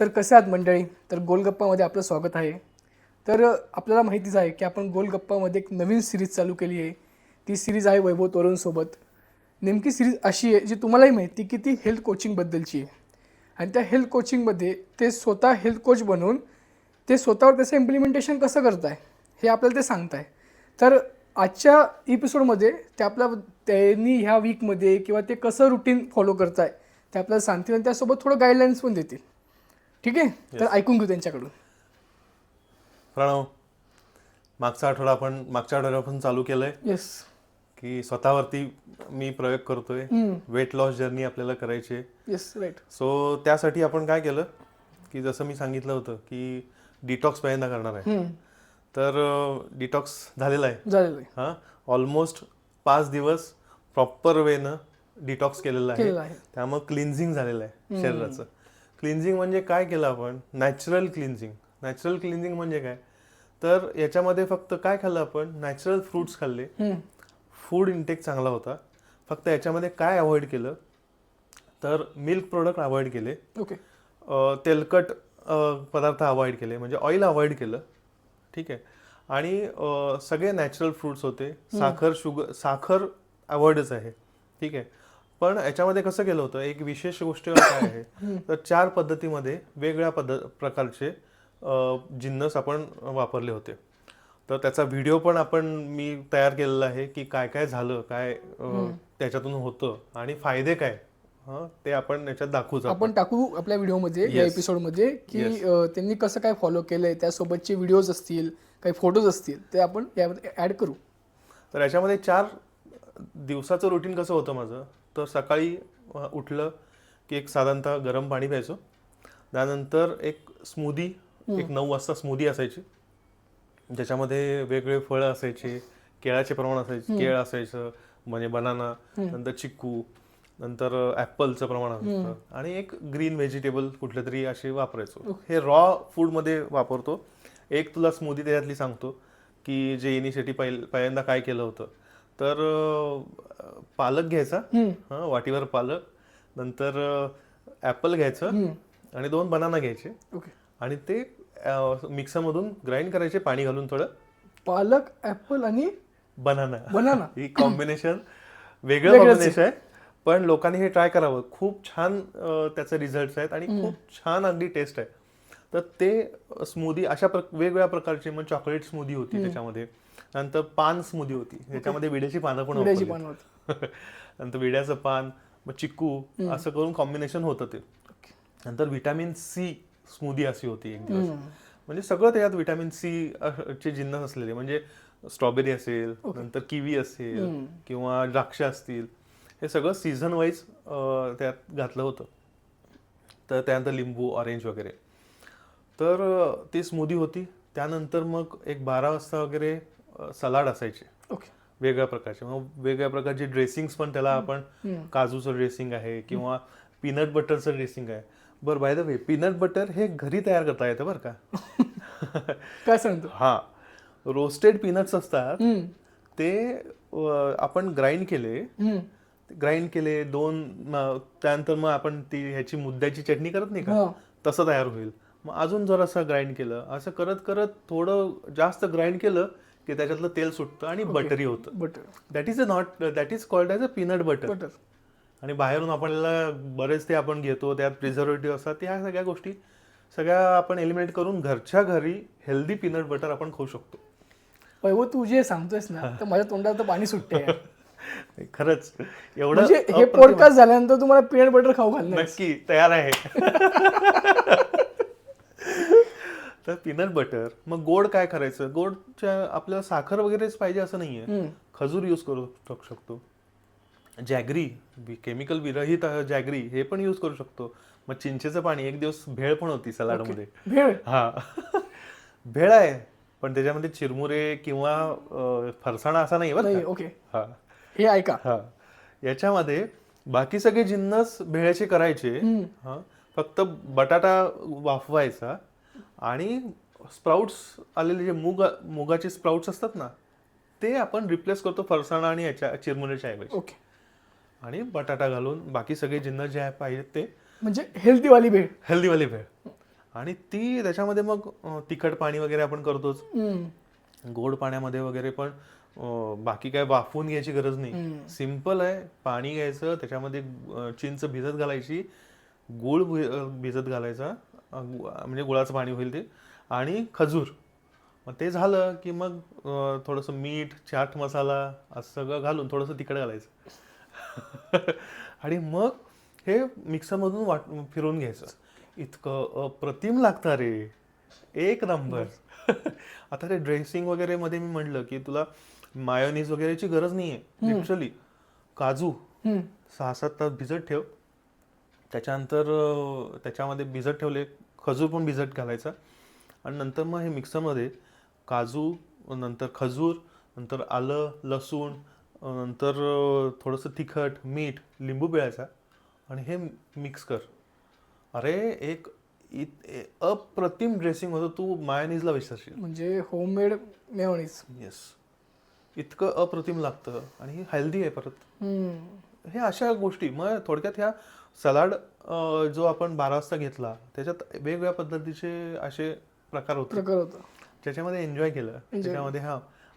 तर कसे आहात मंडळी? तर गोलगप्पामध्ये आपलं स्वागत आहे. तर आपल्याला माहितीच आहे की आपण गोलगप्पामध्ये एक नवीन सिरीज चालू केली आहे. ती सिरीज आहे वैभव तोरणसोबत. नेमकी सिरीज अशी आहे जी तुम्हालाही माहिती की ती हेल्थ कोचिंगबद्दलची आहे. आणि त्या हेल्थ कोचिंगमध्ये ते स्वतः हेल्थ कोच बनवून ते स्वतःवर त्याचं इम्प्लिमेंटेशन कसं करताय हे आपल्याला ते सांगताय. तर आजच्या एपिसोडमध्ये ते त्यांनी ह्या वीकमध्ये किंवा ते कसं रुटीन फॉलो करताय ते आपल्याला सांगतील आणि त्यासोबत थोडं गाईडलाईन्स पण देतील. ठीक आहे, तर ऐकून घेऊ त्यांच्याकडून. प्रणव, मागच्या आठवड्यात आपण चालू केलंय येस. की स्वतःवरती मी प्रयोग करतोय. वेट लॉस जर्नी आपल्याला करायची आहे. Yes, right. सो त्यासाठी आपण काय केलं की जसं मी सांगितलं होतं की डिटॉक्स पहिल्यांदा करणार आहे. तर डिटॉक्स झालेला आहे. हां, ऑलमोस्ट 5 दिवस प्रॉपर वेनं डिटॉक्स केलेलं आहे. त्यामुळे क्लिन्झिंग झालेलं आहे शरीराचं. क्लिन्झिंग म्हणजे काय केलं आपण? नॅचरल क्लिन्झिंग म्हणजे काय? तर याच्यामध्ये फक्त काय खाल्लं आपण? नॅचरल फ्रुट्स खाल्ले. फूड इंटेक चांगला होता. फक्त याच्यामध्ये काय अवॉइड केलं तर मिल्क प्रोडक्ट अवॉइड केले. ओके. तेलकट पदार्थ अवॉइड केले, म्हणजे ऑइल अवॉइड केलं. ठीक आहे. आणि सगळे नॅचरल फ्रुट्स होते. साखर अवॉइडच आहे. ठीक आहे. पण याच्यामध्ये कसं केलं होतं, एक विशेष गोष्ट काय आहे तर 4 पद्धतीमध्ये वेगवेगळ्या प्रकारचे जिन्नस आपण वापरले होते. तर त्याचा व्हिडिओ पण मी तयार केलेला आहे की काय काय झालं, काय त्याच्यातून होतं आणि फायदे काय ते आपण याच्यात दाखवू. आपण टाकू आपल्या व्हिडिओमध्ये, या एपिसोडमध्ये, की त्यांनी कसं काय फॉलो केलंय, त्यासोबतचे व्हिडिओज असतील, काही फोटोज असतील, ते आपण यामध्ये ऍड करू. तर याच्यामध्ये 4 दिवसाचं रुटीन कसं होतं माझं. तर सकाळी उठलं की एक साधारणतः गरम पाणी प्यायचो. त्यानंतर एक स्मूदी, एक 9 वाजता स्मूदी असायची, ज्याच्यामध्ये वेगवेगळे फळं असायचे, केळाचे प्रमाण असायचे, केळ असायचं म्हणजे बनाना, नंतर चिक्कू, नंतर ॲपलचं प्रमाण असायचं आणि एक ग्रीन व्हेजिटेबल कुठले तरी असे वापरायचो. हे रॉ फूडमध्ये वापरतो. एक तुला स्मूदी त्याच्यातली सांगतो की जे इनिशिएटिव्ह पहिल्यांदा काय केलं होतं. तर पालक घ्यायचा, वाटीवर पालक, नंतर ॲपल घ्यायचं आणि 2 बनाना घ्यायचे. ओके. आणि ते मिक्सरमधून ग्राइंड करायचे पाणी घालून थोडं. पालक, ऍपल आणि बनाना ही कॉम्बिनेशन वेगळं कॉम्बिनेशन आहे, पण लोकांनी हे ट्राय करावं. खूप छान त्याचे रिझल्ट्स आहेत आणि खूप छान अगदी टेस्ट आहे. तर ते स्मूदी अशा वेगवेगळ्या प्रकारचे, मग चॉकलेट स्मूदी होती त्याच्यामध्ये, नंतर पान स्मूदी होती, त्याच्यामध्ये विड्याची पानं पण होती, नंतर विड्याचं पान, मग चिक्कू, असं करून कॉम्बिनेशन होतं ते. नंतर व्हिटॅमिन सी स्मूदी अशी होती एक दिवस. म्हणजे सगळं त्याच्यात व्हिटॅमिन सी चे जिन्नस असलेले, म्हणजे स्ट्रॉबेरी असेल, नंतर किवी असेल किंवा द्राक्ष असतील, हे सगळं सीझन वाईज त्यात घातलं होतं. तर त्यानंतर लिंबू, ऑरेंज वगैरे. तर ती स्मूदी होती. त्यानंतर मग एक 12 वाजता वगैरे सलाड असायचे. ओके. वेगवेगळ्या प्रकारचे, मग वेगवेगळ्या प्रकारचे ड्रेसिंग्स पण त्याला आपण, काजूचं ड्रेसिंग आहे किंवा पीनट बटरचं ड्रेसिंग आहे. बरं, by the way, peanut butter हे घरी तयार करता येतं बरं का. काय सांगतो? हां, रोस्टेड पीनट्स असतात, ते आपण ग्राइंड केले, त्यानंतर मग आपण ती ह्याची मुद्द्याची चटणी करत नाही का, तसं तयार होईल. मग अजून जरासं ग्राइंड केलं, असं करत करत थोडं जास्त ग्राइंड केलं की त्याच्यातलं तेल सुटतं आणि बटरी होतं. That is called as a peanut butter. आणि बाहेरून आपल्याला बरेच ते आपण घेतो, त्यात प्रिझर्वेटिव्ह असतात. ह्या सगळ्या गोष्टी आपण एलिमिनेट करून घरच्या घरी हेल्दी पीनट बटर आपण खाऊ शकतो. वैभव, तू जे सांगतोयस ना, तर माझ्या तोंडात तर पाणी सुटते. खरंच एवढं. म्हणजे हे पॉडकास्ट झाल्यानंतर तुम्हाला पीनट बटर खाऊ घालणार? नक्की तयार आहे. तर पीनट बटर. मग गोड काय करायचं? गोडच्या आपल्याला साखर वगैरेच पाहिजे असं नाहीये, खजूर यूज करू शकतो. जॅगरी, केमिकल विरहित जॅगरी, हे पण यूज करू शकतो. मग चिंचेचं पाणी. एक दिवस भेळ पण होती सलाडमध्ये. भेळ? हा, भेळ आहे, पण त्याच्यामध्ये चिरमुरे किंवा फरसाणा असा नाही बरं का. ओके. हा, हे ऐका. हा, याच्यामध्ये बाकी सगळे जिन्नस भेळाचे करायचे. फक्त बटाटा वाफवायचा आणि स्प्राउट्स आलेले, जे मुगाचे स्प्राउट्स असतात ना, ते आपण रिप्लेस करतो फरसाणा आणि याच्या चिरमुऱ्याच्या ऐवजी. ओके. आणि बटाटा घालून बाकी सगळे जिन्नस जे पाहिजेत ते, म्हणजे हेल्दीवाली भेळ. हेल्दीवाली भेळ. आणि ती त्याच्यामध्ये मग तिखट पाणी वगैरे आपण करतोच, गोड पाण्यामध्ये वगैरे पण बाकी काय वाफवून घ्यायची गरज नाही, सिम्पल आहे. पाणी घ्यायचं, त्याच्यामध्ये चिंच भिजत घालायची, गुळ भिजत घालायचा, म्हणजे गुळाचं पाणी होईल ते, आणि खजूर. मग ते झालं की मग थोडंसं मीठ, चाट मसाला असं सगळं घालून थोडंसं तिखट घालायचं आणि मग हे मिक्सरमधून फिरवून घ्यायचं. इतकं अप्रतिम लागतं रे, एक नंबर. आता ते ड्रेसिंग वगैरे मध्ये मी म्हटलं की तुला मायोनीज वगैरेची गरज नाहीये. लिटरली काजू 6-7 तास भिजत ठेव, त्याच्यानंतर त्याच्यामध्ये भिजत ठेवले, खजूर पण भिजत घालायचा, आणि नंतर मग हे मिक्सरमध्ये काजू, नंतर खजूर, नंतर आलं लसूण, नंतर थोडंसं तिखट, मीठ, लिंबू पिळायचा आणि हे मिक्स कर. अरे एक अप्रतिम ड्रेसिंग होतं, तू मायोनीजला विसरशील. म्हणजे होममेड मेयोनीज. येस, इतकं अप्रतिम लागतं आणि हेल्दी आहे परत. हे अशा गोष्टी. मग थोडक्यात ह्या सलाड जो आपण 12 वाजता घेतला, त्याच्यात वेगवेगळ्या पद्धतीचे असे प्रकार होते ज्याच्यामध्ये एन्जॉय केलं. त्याच्यामध्ये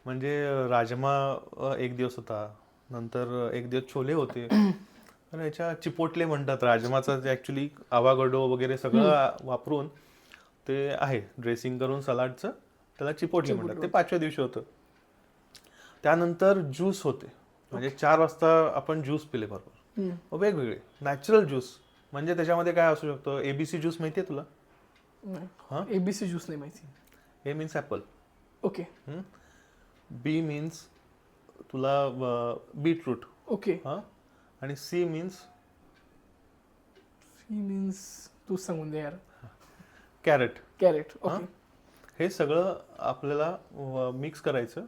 म्हणजे राजमा एक दिवस होता, नंतर एक दिवस छोले होते, तर याच्या चिपोटले म्हणतात राजमाचं, ऍक्च्युली आवागडो वगैरे सगळं वापरून ते आहे ड्रेसिंग करून सलाडचं, त्याला चिपोटले म्हणतात. ते 5व्या दिवशी होतं. त्यानंतर ज्यूस होते, म्हणजे 4 वाजता आपण ज्यूस पिले बरोबर, वेगवेगळे नॅचरल ज्यूस. म्हणजे त्याच्यामध्ये काय असू शकतं, ABC ज्यूस माहितीये तुला? ABC ज्यूस नाही माहिती. A means apple, okay. B means तुला बीटरूट, ओके. आणि C मीन्स तू सांगून दे यार. कॅरेट. ओके. हे सगळं आपल्याला मिक्स करायचं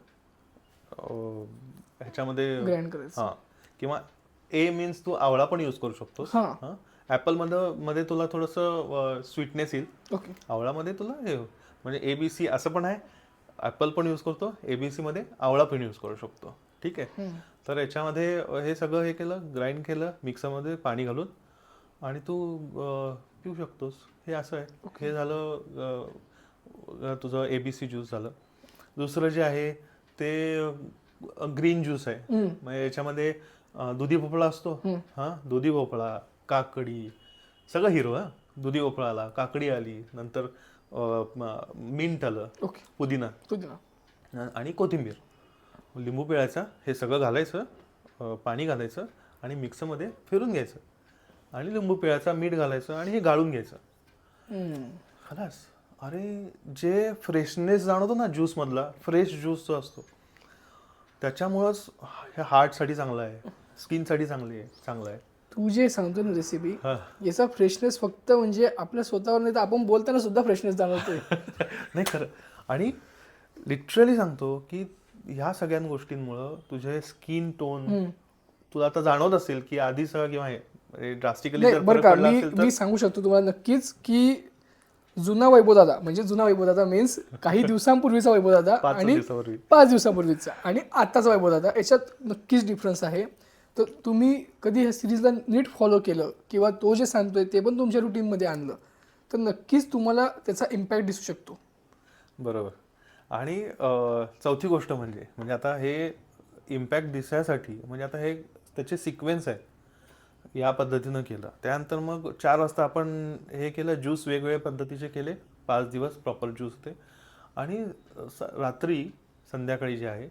ह्याच्यामध्ये, ग्राइंड करायचं. किंवा A मीन्स तू आवळा पण यूज करू शकतोस. ऍपल मध्ये तुला थोडंसं स्वीटनेस येईल, ओके. आवळामध्ये तुला हे, म्हणजे ABC असं पण आहे. ऍपल पण यूज करतो, ABC मध्ये आवळा पण यूज करू शकतो. ठीक आहे. तर याच्यामध्ये हे सगळं हे केलं, ग्राइंड केलं मिक्सरमध्ये पाणी घालून, आणि तू पिऊ शकतोस. हे असं आहे. हे झालं तुझं ABC ज्यूस झालं. दुसरं जे आहे ते ग्रीन ज्यूस आहे. म्हणजे याच्यामध्ये दुधी भोपळा असतो, दुधी भोपळा, काकडी, सगळं हिरो. दुधी भोपळा आला, काकडी आली, नंतर मिंट आलं, पुदिना आणि कोथिंबीर, लिंबू पिळायचा, हे सगळं घालायचं, पाणी घालायचं आणि मिक्सरमध्ये फिरून घ्यायचं, आणि लिंबू पिळायचा, मीठ घालायचं आणि हे गाळून घ्यायचं. खलास. अरे जे फ्रेशनेस जाणवतो ना ज्यूस मधला, फ्रेश ज्यूस जो असतो, त्याच्यामुळंच हे हार्टसाठी चांगलं आहे, स्किनसाठी चांगलं आहे. तू जे सांगतो ना रेसिपी, याचा फ्रेशनेस फक्त म्हणजे आपल्या स्वतःवर नाही तर आपण बोलताना सुद्धा फ्रेशनेस जाणवतोय. नाही खरं. आणि लिटरली सांगतो की ह्या सगळ्या गोष्टींमुळं तुझे स्किन टोन तुला आता जाणवत असेल की आधीचं किंवा हे ड्रास्टिकली बरं का. मी सांगू शकतो तुम्हाला नक्कीच की जुना वैभवदादा मीन्स काही दिवसांपूर्वीचा वैभवदादा आणि 5 दिवसांपूर्वीचा आणि आताचा वैभवदादा, याच्यात नक्कीच डिफरन्स आहे. तर तुम्ही कधी ह्या सिरीजला नीट फॉलो केलं किंवा तो जे सांगतोय ते पण तुमच्या रुटीनमध्ये आणलं तर नक्कीच तुम्हाला त्याचा इम्पॅक्ट दिसू शकतो. बरोबर. आणि चौथी गोष्ट म्हणजे आता हे इम्पॅक्ट दिसायसाठी, म्हणजे आता हे त्याचे सिक्वेन्स आहे, या पद्धतीनं केलं. त्यानंतर मग 4 वाजता आपण हे केलं, ज्यूस वेगवेगळ्या पद्धतीचे केले, 5 दिवस प्रॉपर ज्यूस होते. आणि रात्री संध्याकाळी जे आहे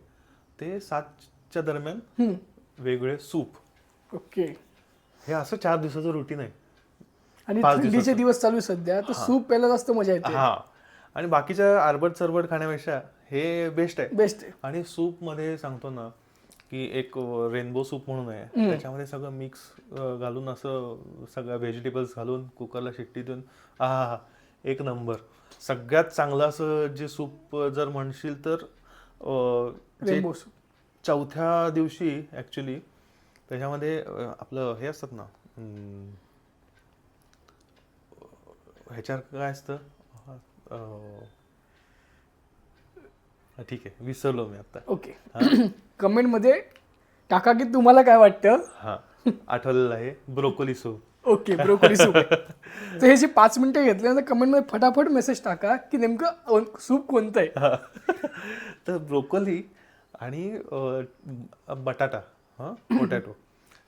ते 7च्या दरम्यान वेगवेगळे सूप. ओके. हे असं 4 दिवसाचं रुटीन आहे. आणि थंडीचे दिवस चालू सध्या, तर सूप प्यायला जास्त मजा येते. आणि बाकीच्या आरबट सरबट खाण्यापेक्षा हे बेस्ट आहे. आणि सूप मध्ये सांगतो ना की एक रेनबो सूप म्हणून आहे, त्याच्यामध्ये सगळं मिक्स घालून, असं सगळ्या व्हेजिटेबल्स घालून कुकरला शिट्टी देऊन, एक नंबर. सगळ्यात चांगलं असं जे सूप जर म्हणशील तर रेनबो सूप. 4थ्या दिवशी ऍक्च्युली त्याच्यामध्ये आपलं हे असतात ना, ह्याच्यावर काय असतं, ठीक आहे विसरलो मी आता. ओके. कमेंट मध्ये टाका की तुम्हाला काय वाटतं. आठवलेलं आहे, broccoli soup. Okay, broccoli soup आहे. तर हे जे 5 मिनिटं घेतल्यानंतर कमेंटमध्ये फटाफट मेसेज टाका की नेमकं सूप कोणतं आहे. तर ब्रोकोली आणि बटाटा पोटॅटो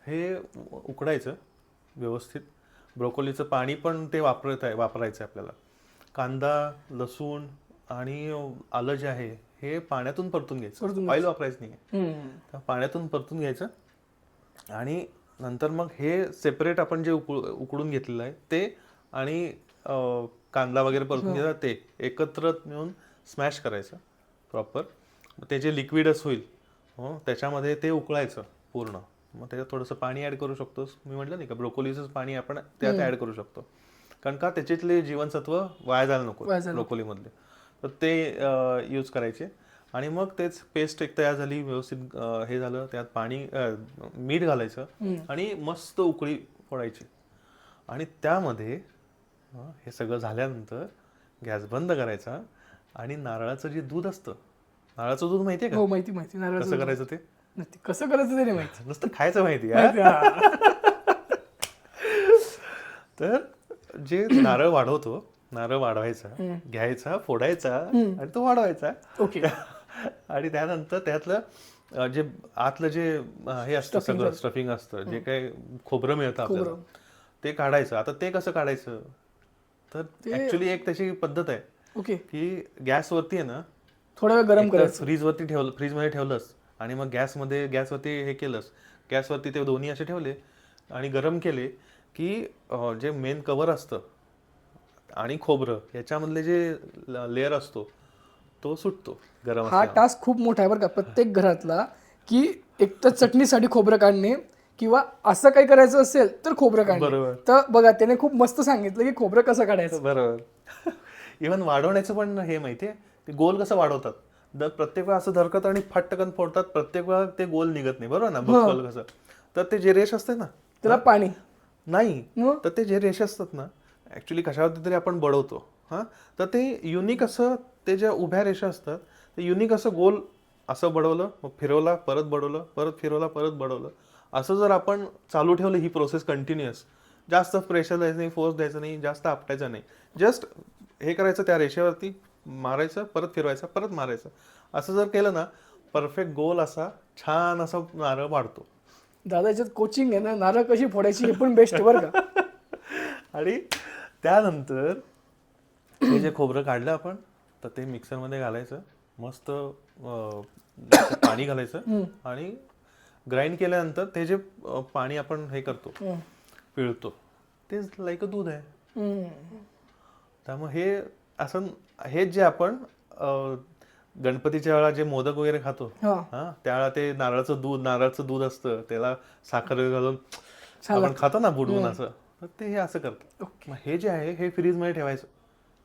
हे उकडायचं व्यवस्थित. ब्रोकोलीचं पाणी पण ते वापरायचं आपल्याला. कांदा, लसूण आणि आलं जे आहे हे पाण्यातून परतून घ्यायचं, ऑइल वापरायचं नाही. तर पाण्यातून परतून घ्यायचं आणि नंतर मग हे सेपरेट आपण जे उकडून घेतलेलं आहे ते आणि कांदा वगैरे परतून घ्यायचा ते एकत्र मिळून स्मॅश करायचं प्रॉपर. ते जे लिक्विडच होईल त्याच्यामध्ये ते उकळायचं पूर्ण. मग त्याच्यात थोडंसं पाणी ॲड करू शकतोस. मी म्हटलं नाही का ब्रोकोलीचंच पाणी आपण त्यात ॲड करू शकतो, कारण का त्याच्यातले जीवनसत्व वाया जायला नको ब्रोकोलीमधले. तर ते यूज करायचे आणि मग तेच पेस्ट एक तयार झाली व्यवस्थित. हे झालं, त्यात पाणी मीठ घालायचं आणि मस्त उकळी फोडायची. आणि त्यामध्ये हे सगळं झाल्यानंतर गॅस बंद करायचा आणि नारळाचं जे दूध असतं, नारळाचं दूध माहितीये का? हो, माहिती. कसं करायचं ते? नक्की कसं करायचं ते नाही माहिती. नुसतं खायचं माहिती. तर जे नारळ वाढवतो, नारळ वाढवायचा, घ्यायचा, फोडायचा आणि तो वाढवायचा. ओके. आणि त्यानंतर त्यातलं जे आतलं जे हे असतं सगळं स्टफिंग असतं, जे काही खोबरं मिळतं आपल्याला, ते काढायचं. आता ते कसं काढायचं, तर ऍक्च्युली एक त्याची पद्धत आहे. ओके. की गॅसवरती आहे ना, थोडा वेळ गरम करायचं, फ्रीजमध्ये ठेवलंस आणि मग गॅसवरती हे केलंस, गॅसवरती ते दोन्ही असे ठेवले आणि गरम केले की जे मेन कव्हर असतं आणि खोबरं याच्यामधले जे लेअर असतो तो सुटतो गरम हा टास्क खूप मोठा आहे बरं का प्रत्येक घरातला, की एक तर चटणीसाठी खोबरं काढणे किंवा असं काही करायचं असेल तर खोबरं काढणे. बरोबर. तर बघा त्याने खूप मस्त सांगितलं की खोबरं कसं काढायचं. बरोबर. इव्हन वाढवण्याचं पण हे माहितीये, ते गोल कसं वाढवतात. प्रत्येक वेळा असं धरकत आणि फटकन फोडतात, प्रत्येक वेळा ते गोल निघत नाही, बरोबर ना, बक्कल कसं. तर ते जे रेष असते ना त्याला पाणी नाही, तर ते जे रेष असतात ना ऍक्च्युली कशावरती तरी आपण बडवतो. तर ते युनिक असं, ते ज्या उभ्या रेषा असतात ते युनिक असं गोल असं बडवलं, मग फिरवला, परत बडवलं, परत फिरवला, परत बडवलं, असं जर आपण चालू ठेवलं ही प्रोसेस कंटिन्युअस, जास्त प्रेशर द्यायचं नाही, फोर्स द्यायचं नाही, जास्त आपटायचं नाही, जस्ट हे करायचं, त्या रेषेवरती मारायचं, परत फिरवायचं, परत मारायचं, असं जर केलं ना परफेक्ट गोल असा छान असा नारळ वाढतो. दादा याच्यात कोचिंग आहे ना, नारळ कशी फोडायची हे पण बेस्ट बरं का. आणि त्यानंतर हे जे खोबरं काढलं आपण, तर ते मिक्सरमध्ये घालायचं, मस्त पाणी घालायचं आणि ग्राइंड केल्यानंतर ते जे पाणी आपण हे करतो, पिळतो, ते लाईक अ दूध आहे. त्यामुळे हे असं, हे जे आपण गणपतीच्या वेळा जे मोदक वगैरे खातो, त्यावेळेला ते नारळाचं दूध असतं, त्याला साखर घालून आपण खातो ना बुडवून, असं. तर ते हे असं करतात. मग हे जे आहे हे फ्रीजमध्ये ठेवायचं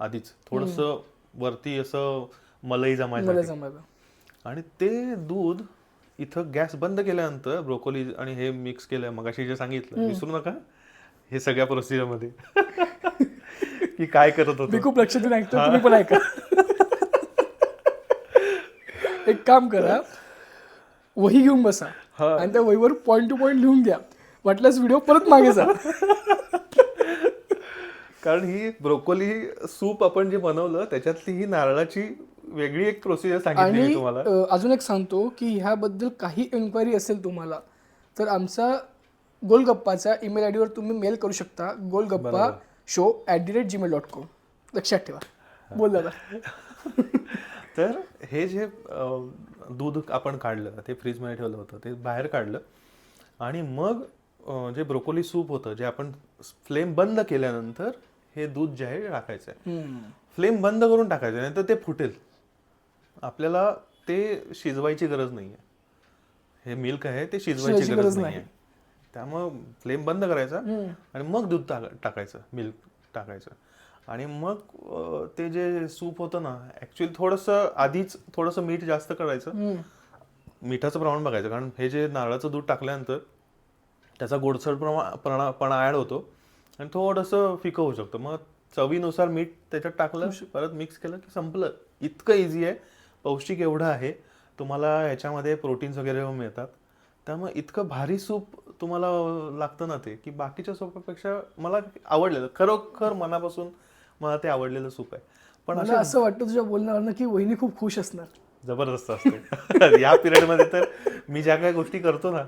आधीच, थोडंसं वरती असं मलाई जमायचं. आणि ते दूध इथं गॅस बंद केल्यानंतर ब्रोकोली आणि हे मिक्स केलं, मगाशी जे सांगितलं, विसरू नका हे सगळ्या प्रोसिजरमध्ये की काय करत होतो. मी खूप लक्ष देऊन ऐकतो, तुम्ही पण ऐका. एक काम करा, वही घेऊन बसा आणि त्या वहीवर पॉइंट टू पॉइंट लिहून घ्या, वाटल्यास व्हिडिओ परत मागे जा. कारण ही ब्रोकोली सूप आपण जे बनवलं त्याच्यातली ही नारळाची वेगळी एक प्रोसिजर सांगितली मी तुम्हाला. आणि अजून एक सांगतो की ह्याबद्दल काही एन्क्वायरी असेल तुम्हाला तर आमचा गोलगप्पाचा ईमेल आयडीवर तुम्ही मेल करू शकता, golgappashow@gmail.com. लक्षात ठेवा. बोल दादा. तर हे जे दूध आपण काढलं, ते फ्रीजमध्ये ठेवलं होतं, ते बाहेर काढलं आणि मग जे ब्रोकोली सूप होतं, जे आपण फ्लेम बंद केल्यानंतर हे दूध जे आहे टाकायचं आहे. फ्लेम बंद करून टाकायचं, नाही तर ते फुटेल. आपल्याला ते शिजवायची गरज नाही आहे. हे मिल्क आहे ते शिजवायची गरज नाही आहे. त्यामुळं फ्लेम बंद करायचा आणि मग दूध टाकायचं, मिल्क टाकायचं. आणि मग ते जे सूप होतं ना, ॲक्च्युली थोडंसं आधीच थोडंसं मीठ जास्त करायचं, मिठाचं प्रमाण बघायचं, कारण हे जे नारळाचं दूध टाकल्यानंतर त्याचा गोडसरपणा ॲड होतो आणि थोडंसं फिकं होऊ शकतं. मग चवीनुसार मीठ त्याच्यात टाकलं, परत मिक्स केलं की संपलं. इतकं इझी आहे, पौष्टिक एवढं आहे. तुम्हाला ह्याच्यामध्ये प्रोटीन्स वगैरे मिळतात, त्यामुळे इतकं भारी सूप तुम्हाला लागतं ना ते, की बाकीच्या सूपापेक्षा मला आवडलेलं, खरोखर मनापासून मला ते आवडलेलं सूप आहे. पण मला असं वाटतं तुझ्या बोलण्यावरनं की वहिनी खूप खुश असणार. जबरदस्त असते या पिरियड मध्ये. तर मी ज्या काही गोष्टी करतो ना,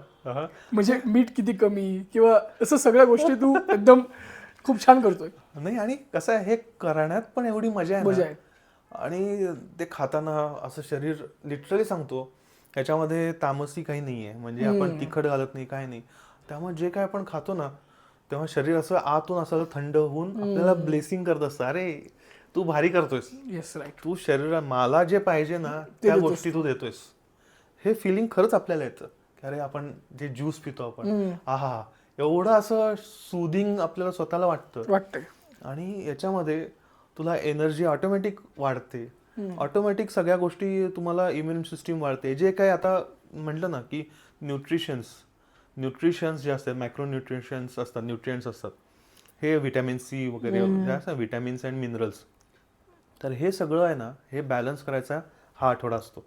म्हणजे मीठ किती कमी किंवा असं सगळ्या गोष्टी तू एकदम खूप छान करतोय. नाही, आणि कसं आहे हे करण्यात पण एवढी मजा आहे मजा ना, आहे. आणि ते खाताना असं शरीर लिटरली सांगतो ह्याच्यामध्ये तामसी काही नाहीये, म्हणजे आपण तिखट घालत नाही, काय नाही. त्यामुळे जे काय आपण खातो ना, तेव्हा शरीर असं आतून असं थंड होऊन आपल्याला ब्लेसिंग करत असतं, अरे तू भारी करतोयस, येस राईट. तू शरीरा मला जे पाहिजे ना त्या गोष्टी तू देतोयस. हे फिलिंग खरंच आपल्याला येतं की अरे आपण जे ज्यूस पितो आपण, आहा, एवढं असं सुदिंग आपल्याला स्वतःला वाटतंय. आणि याच्यामध्ये तुला एनर्जी ऑटोमॅटिक वाढते, ऑटोमॅटिक सगळ्या गोष्टी, तुम्हाला इम्युन सिस्टीम वाढते. जे काही आता म्हटलं ना की न्यूट्रिशन्स जे असतात, मॅक्रो न्यूट्रिशन्स असतात, न्यूट्रिएंट्स असतात, हे व्हिटॅमिन सी वगैरे जे असतात, व्हिटॅमिन्स अँड मिनरल्स, तर हे सगळं आहे ना, हे बॅलन्स करायचा हा आठवडा असतो.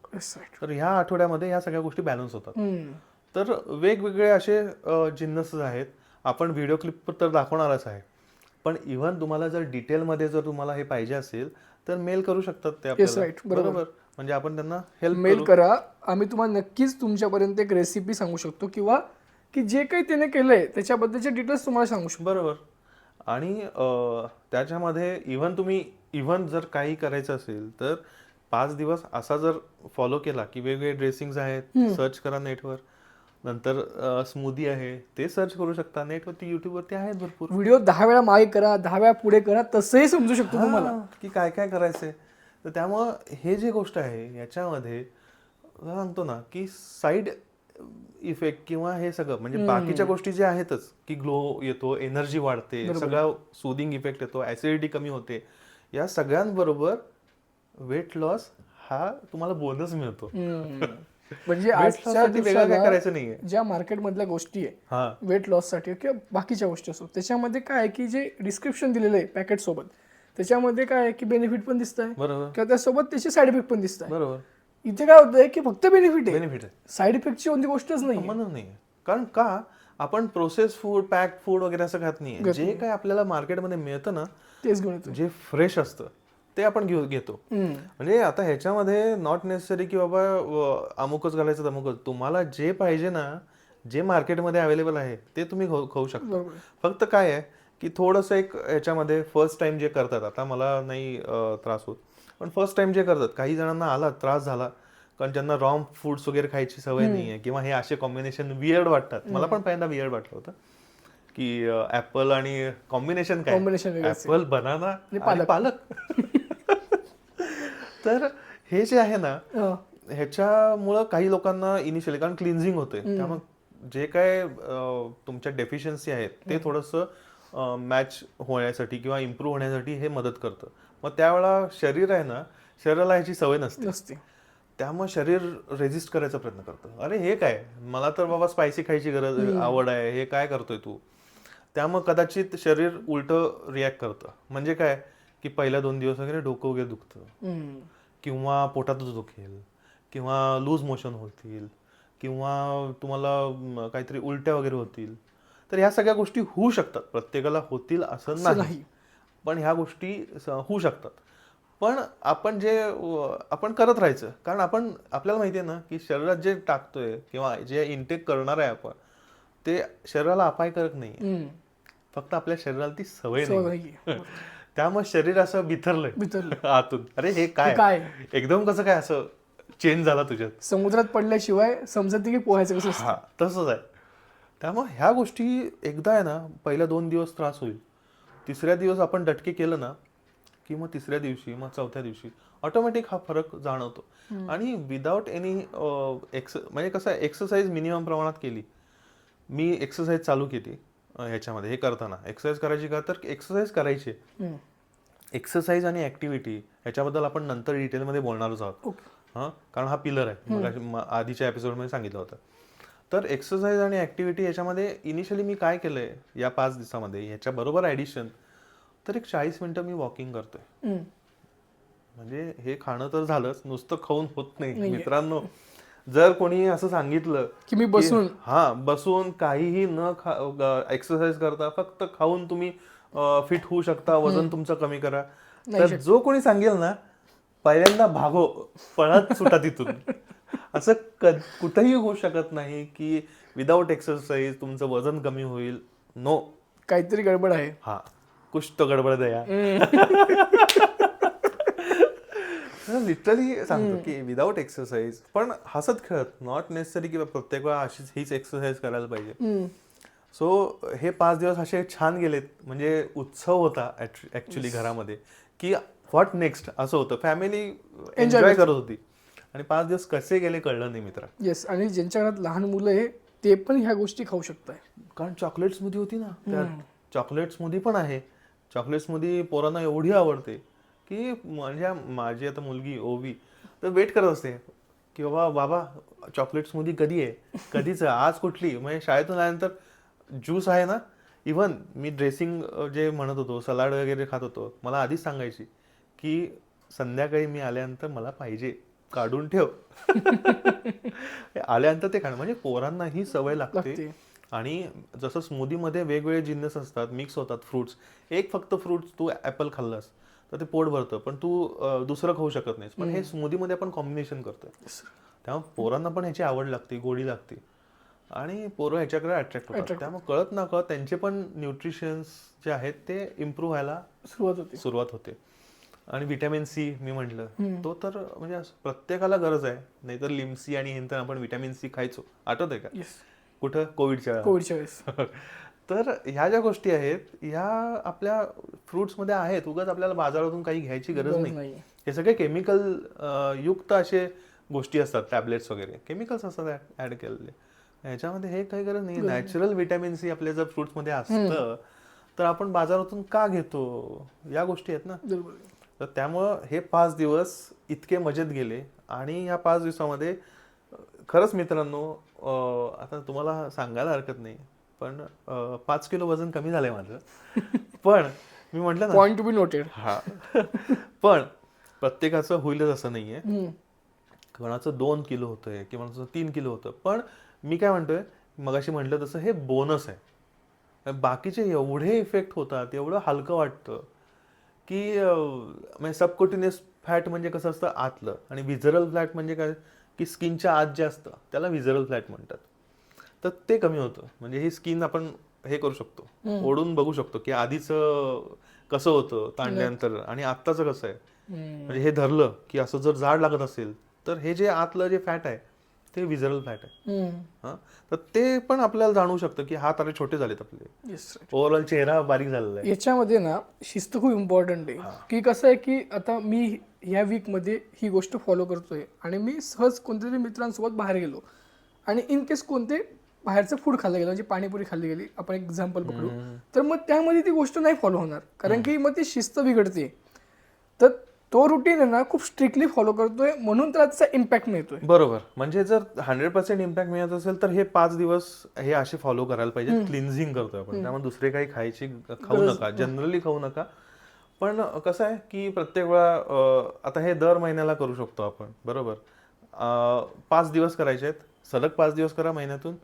तर ह्या आठवड्यामध्ये ह्या सगळ्या गोष्टी बॅलन्स होतात. तर वेगवेगळे असे जिन्नस आहेत. आपण व्हिडिओ क्लिप तर दाखवणारच आहे, पण इव्हन तुम्हाला जर डिटेलमध्ये जर तुम्हाला हे पाहिजे असेल तर मेल करू शकतात ते आपल्याला, बरोबर. म्हणजे आपण त्यांना हेल्प मेल करा, आम्ही तुम्हाला नक्कीच तुमच्यापर्यंत एक रेसिपी सांगू शकतो किंवा की जे काही त्याने केलंय त्याच्याबद्दलचे डिटेल्स तुम्हाला सांगू शकतो. बरोबर. आणि त्याच्यामध्ये इव्हन जर काही करायचं असेल तर 5 दिवस असा जर फॉलो केला की वेगवेगळे ड्रेसिंग्स आहेत, सर्च करा नेटवर. नंतर स्मूदी आहे ते सर्च करू शकता नेटवरती, युट्यूबवरती आहेत भरपूर व्हिडिओ 10 वेळा मागे करा, 10 वेळा पुढे करा, तसंही समजू शकतो तुम्हाला की काय काय करायचंय. तर त्यामुळं हे जे गोष्ट आहे याच्यामध्ये सांगतो ना की साईड इफेक्ट किंवा हे सगळं म्हणजे बाकीच्या गोष्टी ज्या आहेतच, की ग्लो येतो, एनर्जी वाढते, सगळा सुदिंग इफेक्ट येतो, ऍसिडिटी कमी होते, या सगळ्यांबरोबर वेट लॉस हा तुम्हाला बोनस मिळतो. म्हणजे आजच्या वेगळं काय करायचं नाहीये. ज्या मार्केटमधल्या गोष्टी आहे वेट लॉस साठी किंवा बाकीच्या गोष्टी असो, त्याच्यामध्ये काय आहे की जे डिस्क्रिप्शन दिलेलं आहे पॅकेट सोबत, त्याच्यामध्ये काय आहे की बेनिफिट पण दिसत आहे किंवा त्यासोबत त्याचे साईड इफेक्ट पण दिसत आहे. बरोबर. इथे काय होतंय की फक्त बेनिफिट आहे, साईड इफेक्टची कोणती गोष्टच नाही. म्हणून नाही, कारण का आपण प्रोसेस फूड, पॅक फूड वगैरे असं खात नाही. जे काय आपल्याला मार्केटमध्ये मिळतं ना तेच घेऊन येतो, जे फ्रेश असतं ते आपण घेतो. म्हणजे आता ह्याच्यामध्ये नॉट नेसेसरी की बाबा अमुकच घालायचं तमुकच, तुम्हाला जे पाहिजे ना, जे मार्केटमध्ये अवेलेबल आहे ते तुम्ही खाऊ शकता. फक्त काय आहे की थोडंसं एक ह्याच्यामध्ये फर्स्ट टाइम जे करतात, आता मला नाही त्रास होत, पण फर्स्ट टाइम जे करतात काही जणांना आला त्रास झाला, कारण ज्यांना रॉ फूड्स वगैरे खायची सवय नाहीये किंवा हे असे कॉम्बिनेशन वियर्ड वाटतात. मला पण पहिल्यांदा वियर्ड वाटलं होतं की ऍपल आणि कॉम्बिनेशन काय, ऍपल, बनाना आणि पालक. तर हे जे आहे ना, ह्याच्यामुळं काही लोकांना इनिशियली, कारण क्लिन्झिंग होते, त्यामुळे जे काय तुमच्या डेफिशियन्सी आहेत ते थोडंसं मॅच होण्यासाठी किंवा इम्प्रूव्ह होण्यासाठी हे मदत करतं. मग त्यावेळेला शरीर आहे ना, शरीराला ह्याची सवय नसते, त्यामुळे शरीर रेजिस्ट करायचा प्रयत्न करतं. अरे हे काय, मला तर बाबा स्पायसी खायची आवड आहे, हे काय करतोय तू. त्यामुळे कदाचित शरीर उलट रिॲक्ट करतं. म्हणजे काय की पहिल्या 2 दिवस वगैरे डोकं वगैरे दुखतं, किंवा पोटातच दुखेल, किंवा लूज मोशन होतील, किंवा तुम्हाला काहीतरी उलट्या वगैरे होतील. तर ह्या सगळ्या गोष्टी होऊ शकतात, प्रत्येकाला होतील असं नाही, पण ह्या गोष्टी होऊ शकतात. पण आपण करत राहायचं, कारण आपल्याला माहिती आहे ना की शरीरात जे टाकतोय किंवा जे इनटेक करणार आहे आपण, ते शरीराला अपायकारक नाही, फक्त आपल्या शरीराला ती सवय नाही. त्यामुळे शरीर असं बिथरलंय आतून, अरे हे काय एकदम कसं काय असं चेंज झाला तुझ्यात, समुद्रात पडल्याशिवाय समजत नाही की पोहायचं कसं. हा तसंच आहे. त्यामुळे ह्या गोष्टी एकदा आहे ना, पहिल्या 2 दिवस त्रास होईल, तिसऱ्या दिवस आपण डटके केलं ना की मग तिसऱ्या दिवशी, मग चौथ्या दिवशी ऑटोमॅटिक हा फरक जाणवतो. आणि विदाउट एनी म्हणजे कसं आहे, एक्सरसाइज मिनिमम प्रमाणात केली. मी एक्सरसाइज चालू केली ह्याच्यामध्ये, हे करताना एक्सरसाइज करायची का, तर एक्सरसाइज करायची. एक्सरसाइज आणि ऍक्टिव्हिटी ह्याच्याबद्दल आपण नंतर डिटेलमध्ये बोलणारच आहोत, कारण हा पिलर आहे, मग आधीच्या एपिसोडमध्ये सांगितलं होतं. तर एक्सरसाइज आणि ऍक्टिव्हिटी याच्यामध्ये इनिशियली मी काय केलंय या 5 दिवसामध्ये, ह्याच्या बरोबर ऍडिशन, तर एक 40 मिनिटं मी वॉकिंग करतोय. म्हणजे हे खाणं तर झालंच, नुसतं खाऊन होत नाही मित्रांनो. जर कोणी असं सांगितलं की मी बसून बसून काहीही न एक्सरसाइज करता फक्त खाऊन तुम्ही फिट होऊ शकता, वजन तुमचं कमी करा, तर जो कोणी सांगेल ना पहिल्यांदा भागो, पळत सुटा तिथून. असं कुठेही होऊ शकत नाही की विदाऊट एक्सरसाइज तुमचं वजन कमी होईल. नो, काहीतरी गडबड आहे. हा, कुछ तो गडबड दया. लिटरली सांगतो की विदाऊट एक्सरसाइज, पण हसत खेळत, नॉट नेसेसरी की प्रत्येक वेळा अशीच हीच एक्सरसाइज करायला पाहिजे. सो हे 5 दिवस असे छान गेलेत, म्हणजे उत्सव होता ऍक्च्युली घरामध्ये की व्हॉट नेक्स्ट असं होतं. फॅमिली एन्जॉय करत होती आणि 5 दिवस कसे गेले कळलं नाही मित्रा. येस, आणि ज्यांच्या घरात लहान मुलं आहे ते पण ह्या गोष्टी खाऊ शकतात, कारण चॉकलेट स्मूदी होती ना, त्या चॉकलेट स्मूदी पण आहे. चॉकलेट स्मूदी पोरांना एवढी आवडते की म्हणजे माझी आता मुलगी ओवी तर वेट करत असते की बाबा चॉकलेट स्मूदी कधी आहे, कधीच आज कुठली. म्हणजे शाळेतून आल्यानंतर ज्यूस आहे ना, इव्हन मी ड्रेसिंग जे म्हणत होतो, सलाड वगैरे खात होतो, मला आधीच सांगायची की संध्याकाळी मी आल्यानंतर मला पाहिजे, काढून ठेव. आल्यानंतर ते खाणं, म्हणजे पोरांना ही सवय लागते. आणि जसं स्मूदीमध्ये वेगवेगळे जिन्नस असतात, मिक्स होतात फ्रुट्स. एक फक्त फ्रुट्स तू ॲपल खाल्लास तर ते पोट भरतं, पण तू दुसरं खाऊ शकत नाहीस. पण हे स्मूदीमध्ये आपण कॉम्बिनेशन करतोय, त्यामुळे पोरांना पण ह्याची आवड लागते, गोडी लागते आणि पोरं ह्याच्याकडे अट्रॅक्ट होतात. त्यामुळे कळत ना कळत त्यांचे पण न्यूट्रिशन्स जे आहेत ते इम्प्रूव्ह व्हायला सुरुवात होते. आणि व्हिटॅमिन सी मी म्हटलं तो तर म्हणजे प्रत्येकाला गरज आहे. नाहीतर लिम्सी आणि हिंतर आपण व्हिटॅमिन सी खायचो, आठवत आहे का? कुठं? कोविडच्या वेळेस. तर ह्या ज्या गोष्टी आहेत ह्या आपल्या फ्रुट्समध्ये आहेत. उगाच आपल्याला बाजारातून काही घ्यायची गरज नाही. हे सगळे केमिकल युक्त असे गोष्टी असतात, टॅबलेट्स वगैरे केमिकल्स असतात ऍड केलेले. ह्याच्यामध्ये हे काही गरज नाही. नॅचरल व्हिटॅमिन सी आपल्या जर फ्रुट्समध्ये असतं तर आपण बाजारातून का घेतो? या गोष्टी आहेत ना. तर त्यामुळं हे 5 दिवस इतके मजेत गेले. आणि ह्या 5 दिवसामध्ये खरंच मित्रांनो, आता तुम्हाला सांगायला हरकत नाही, पण 5 किलो वजन कमी झालंय माझं. पण मी म्हटलं ना, पॉइंट टू बी नोटेड. हा, पण प्रत्येकाचं होईलच असं नाहीये. कोणाचं 2 किलो होतंय किंवा 3 किलो होतं. पण मी काय म्हणतोय, मगाशी म्हटलं तसं हे बोनस आहे. बाकीचे एवढे इफेक्ट होतात, एवढं हलकं वाटतं की म्हणजे सबक्युटिनियस फॅट म्हणजे कसं असतं आतलं, आणि व्हिजरल फ्लॅट म्हणजे काय की स्किनच्या आत जे असतं त्याला व्हिजरल फ्लॅट म्हणतात. तर ते कमी होतं. म्हणजे ही स्किन आपण हे करू शकतो, ओढून बघू शकतो की आधीचं कसं होतं ताणल्यानंतर आणि आत्ताचं कसं आहे. म्हणजे हे धरलं की असं जर जाड लागत असेल तर हे जे आतलं जे फॅट आहे ते व्हिजरल फॅट आहे. हा, तर ते पण आपल्याला जाणवू शकतं की हात अरे छोटे झालेत आपले, ओव्हरऑल चेहरा बारीक झालेला आहे. याच्यामध्ये ना शिस्त खूप इम्पॉर्टंट आहे. की कसं आहे की आता मी ह्या वीकमध्ये ही गोष्ट फॉलो करतोय आणि मी सहज कोणत्यातरी मित्रांसोबत बाहेर गेलो आणि इन केस कोणते बाहेरचं फूड खाल्लं गेलं, म्हणजे पाणीपुरी खाल्ली गेली, आपण एक एक्झाम्पल पकडू, तर मग त्यामध्ये ती गोष्ट नाही फॉलो होणार, कारण की मग ती शिस्त बिघडते. तर तो रुटीन आहे ना खूप स्ट्रिक्टली फॉलो करतोय, म्हणून त्याला त्याचा इम्पॅक्ट मिळतोय. बरोबर. म्हणजे जर 100% इम्पॅक्ट मिळत असेल तर हे 5 दिवस हे असे फॉलो करायला पाहिजे. क्लिन्झिंग करतोय आपण, त्यामुळे दुसरे काही खाऊ नका, जनरली खाऊ नका. पण कसं आहे की प्रत्येक वेळा आता हे दर महिन्याला करू शकतो आपण, बरोबर. 5 दिवस करायचे आहेत, सलग 5 दिवस करा महिन्यातून,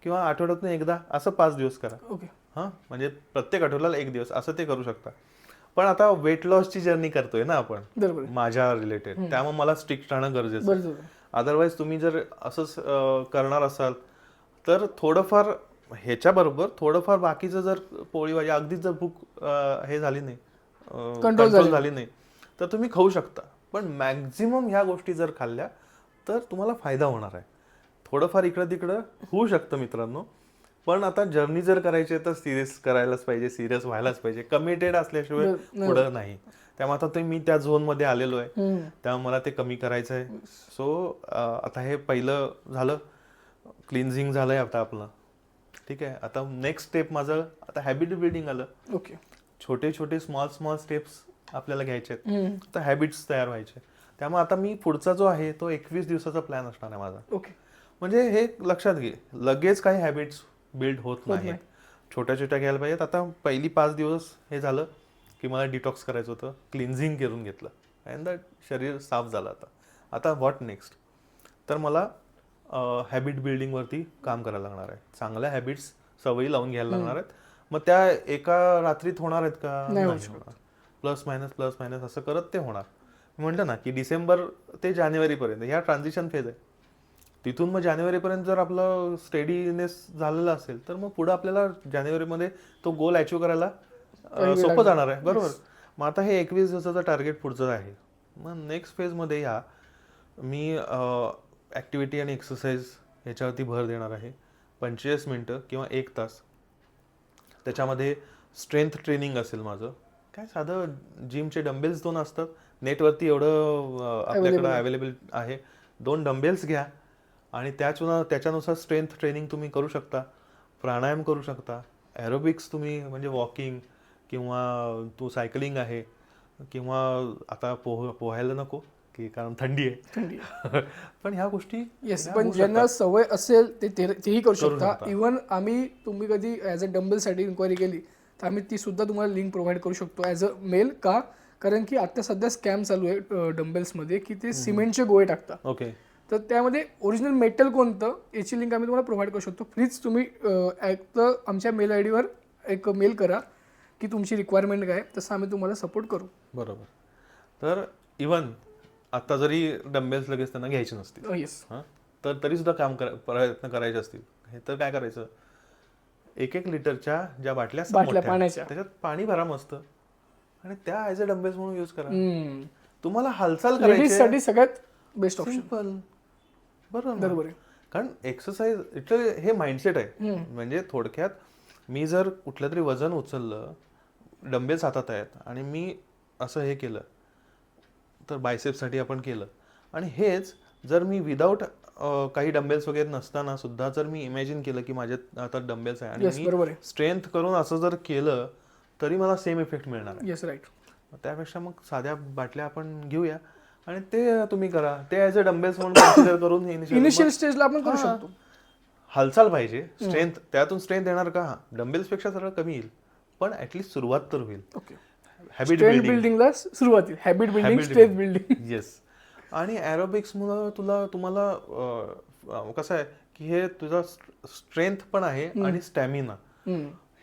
किंवा आठवड्यातून एकदा असं 5 दिवस करा. ओके. हां, म्हणजे प्रत्येक आठवड्याला 1 दिवस असं ते करू शकता. पण आता वेट लॉसची जर्नी करतोय ना आपण, माझ्या रिलेटेड, त्यामुळे मला स्ट्रिक्ट राहणं गरजेचं आहे. अदरवाईज तुम्ही जर असंच करणार असाल तर थोडंफार ह्याच्याबरोबर थोडंफार बाकीचं जर पोळी भाजी अगदीच जर भूक हे झाली नाही, कंट्रोल झाली नाही, तर तुम्ही खाऊ शकता. पण मॅक्झिमम ह्या गोष्टी जर खाल्ल्या तर तुम्हाला फायदा होणार आहे. थोडंफार इकडं तिकडं होऊ शकतं मित्रांनो, पण आता जर्नी जर करायची आहे तर सिरियस करायलाच पाहिजे, सिरियस व्हायलाच पाहिजे. कमिटेड असल्याशिवाय पुढं नाही. त्यामुळे आता मी त्या झोनमध्ये आलेलो आहे, त्यामुळे मला ते कमी करायचं आहे. सो आता हे पहिलं झालं, क्लिन्झिंग झालंय आता आपलं, ठीक आहे. आता नेक्स्ट स्टेप माझं आता हॅबिट बिल्डिंग आलं. ओके. छोटे छोटे स्मॉल स्टेप्स आपल्याला घ्यायचे आहेत, तर हॅबिट्स तयार व्हायचे. त्यामुळे आता मी पुढचा जो आहे तो 21 दिवसाचा प्लॅन असणार आहे माझा. ओके. म्हणजे हे लक्षात घे, लगेच काही हॅबिट्स बिल्ड होत नाहीत, छोट्या छोट्या घ्यायला पाहिजेत. आता पहिली 5 दिवस हे झालं की मला डिटॉक्स करायचं होतं, क्लिन्झिंग करून घेतलं अँड दॅट शरीर साफ झालं. आता व्हॉट नेक्स्ट, तर मला हॅबिट बिल्डिंगवरती काम करायला लागणार आहे. चांगल्या हॅबिट्स सवयी लावून घ्यायला लागणार आहेत. मग त्या एका रात्रीत होणार आहेत का? नाही होणार. प्लस मायनस असं करत ते होणार. म्हटलं ना की डिसेंबर ते जानेवारीपर्यंत ह्या ट्रान्झिशन फेज आहे. तिथून मग जानेवारीपर्यंत जर आपलं स्टेडीनेस झालेलं असेल तर मग पुढे आपल्याला जानेवारीमध्ये तो गोल अचीव करायला सोपं जाणार आहे. बरोबर. मग आता हे 21 दिवसाचं टार्गेट पुढचं आहे. मग नेक्स्ट फेजमध्ये या मी ॲक्टिव्हिटी आणि एक्सरसाइज ह्याच्यावरती भर देणार आहे. 25 मिनटं किंवा 1 तास. त्याच्यामध्ये स्ट्रेंथ ट्रेनिंग असेल माझं. काय साधं जिमचे डंबेल्स 2 असतात. नेटवरती एवढं आपल्याकडं अवेलेबल आहे. 2 डंबेल्स घ्या आणि त्याच्यानुसार स्ट्रेंथ ट्रेनिंग तुम्ही करू शकता. प्राणायाम करू शकता. ॲरोबिक्स तुम्ही म्हणजे वॉकिंग किंवा तू सायकलिंग आहे किंवा आता पोहायला नको की कारण थंडी आहे. पण ह्या गोष्टी येस, पण ज्यांना सवय असेल तेही करू शकता. इव्हन तुम्ही कधी ॲज अ डंबलसाठी इन्क्वायरी केली तर आम्ही ती सुद्धा तुम्हाला लिंक प्रोव्हाइड करू शकतो ॲज अ मेल. का? कारण की आता सध्या स्कॅम चालू आहे डंबेल्समध्ये की ते सिमेंटचे गोळे टाकतात. ओके. तर त्यामध्ये ओरिजिनल मेटल कोणतं याची लिंक आम्ही तुम्हाला प्रोव्हाइड करू शकतो. प्लीज तुम्ही आमच्या मेल आय डीवर एक मेल करा की तुमची रिक्वायरमेंट काय, तसं आम्ही तुम्हाला सपोर्ट करू. बरोबर. तर इवन आता जरी डंबेल्स लगेच त्यांना घ्यायचे नसतील, येस, तर तरी सुद्धा प्रयत्न करायचे असतील, हे तर काय करायचं, 1-1 लिटरच्या ज्या बाटल्या पाण्याच्या त्याच्यात पाणी भरा मस्त आणि त्या ॲज अ डंबेल्स म्हणून यूज करा. तुम्हाला हालचाल करायची सगळ्यात बेस्ट ऑप्शन. सिंपल. बरोबर आहे. कारण एक्सरसाइज इथलं हे माइंडसेट आहे. म्हणजे थोडक्यात मी जर कुठलं तरी वजन उचललं, डंबेल्स हातात आहेत आणि मी असं हे केलं तर बायसेप्ससाठी आपण केलं आणि हेच जर मी विदाऊट काही डंबेल्स वगैरे नसताना सुद्धा जर मी इमॅजिन केलं की माझ्यात आता डंबेल्स आहे आणि मी स्ट्रेंथ करून असं जर केलं तरी मला सेम इफेक्ट मिळणार आहे. Yes, right. त्यापेक्षा मग साध्या बाटल्या आपण घेऊया आणि ते तुम्ही करा. ते ॲज अ डंबेल्स म्हणून कन्सिडर करून इनिशियल स्टेजला आपण करू शकतो. हालचाल पाहिजे, स्ट्रेंथ, त्यातून स्ट्रेंथ येणार का? डंबेल्स पेक्षा सरळ कमी येईल पण ऍटलीस्ट सुरुवात तर होईल. ओके. हॅबिट बिल्डिंगला सुरुवात, habit building, strength building. Yes. आणि ॲरोबिक्स मुळे तुम्हाला कसं आहे की हे तुझा स्ट्रेंथ पण आहे आणि स्टॅमिना,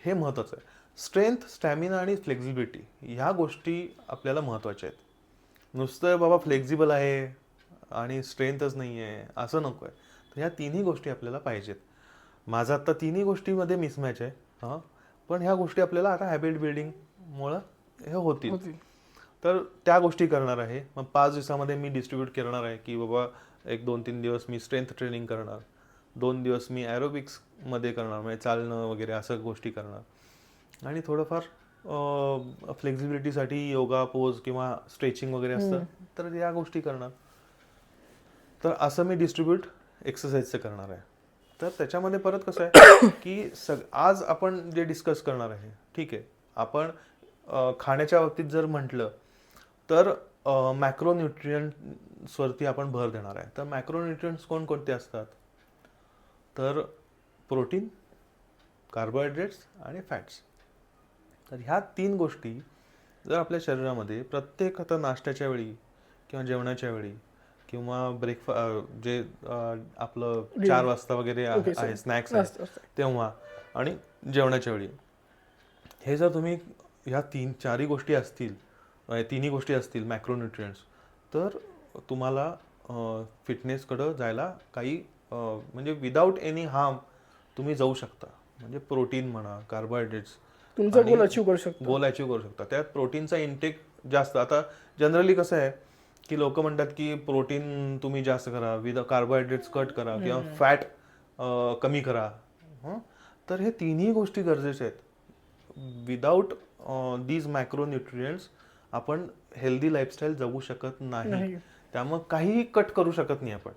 हे महत्वाचं आहे. स्ट्रेंथ, स्टॅमिना आणि फ्लेक्झिबिलिटी ह्या गोष्टी आपल्याला महत्वाच्या आहेत. नुसतं बाबा फ्लेक्झिबल आहे आणि स्ट्रेंथच नाही आहे असं नको आहे. तर ह्या तिन्ही गोष्टी आपल्याला पाहिजेत. माझं आता तिन्ही गोष्टीमध्ये मिसमॅच आहे. पण ह्या गोष्टी आपल्याला आता हॅबिट बिल्डिंगमुळं हे होतील. तर त्या गोष्टी करणार आहे. मग 5 दिवसामध्ये मी डिस्ट्रीब्यूट करणार आहे की बाबा 1-2-3 दिवस मी स्ट्रेंथ ट्रेनिंग करणार, 2 दिवस मी ॲरोबिक्समध्ये करणार, म्हणजे चालणं वगैरे असं गोष्टी करणार आणि थोडंफार फ्लेक्झिबिलिटीसाठी योगा पोज किंवा स्ट्रेचिंग वगैरे असतं तर या गोष्टी करणार. तर असं मी डिस्ट्रीब्यूट एक्सरसाइजचं करणार आहे. तर त्याच्यामध्ये परत कसं आहे की आज आपण जे डिस्कस करणार आहे, ठीक आहे, आपण खाण्याच्या बाबतीत जर म्हटलं तर मॅक्रोन्युट्रियंट्सवरती आपण भर देणार आहे. तर मॅक्रोन्युट्रियंट्स कोणकोणते असतात? तर प्रोटीन, कार्बोहायड्रेट्स आणि फॅट्स. तर ह्या 3 गोष्टी जर आपल्या शरीरामध्ये प्रत्येक आता नाश्त्याच्या वेळी किंवा जेवणाच्या वेळी किंवा जे आपलं 4 वाजता वगैरे आहे स्नॅक्स आहे तेव्हा आणि जेवणाच्या वेळी, हे जर तुम्ही ह्या 3-4 गोष्टी असतील, तिन्ही गोष्टी असतील मॅक्रोन्युट्रियंट्स, तर तुम्हाला फिटनेसकडं जायला काही म्हणजे विदाऊट एनी हार्म तुम्ही जाऊ शकता. म्हणजे प्रोटीन म्हणा, कार्बोहायड्रेट्स, तुमचा गोल अचीव करू शकता. त्यात प्रोटीनचा इंटेक जास्त. आता जनरली कसं आहे की लोक म्हणतात की प्रोटीन तुम्ही जास्त करा, कार्बोहायड्रेट्स कट करा किंवा फॅट कमी करा. तर हे तिन्ही गोष्टी गरजेच्या आहेत. विदाऊट दीज मॅक्रोन्युट्रियंट्स आपण हेल्दी लाईफस्टाईल जगू शकत नाही. त्यामुळे काहीही कट करू शकत नाही आपण,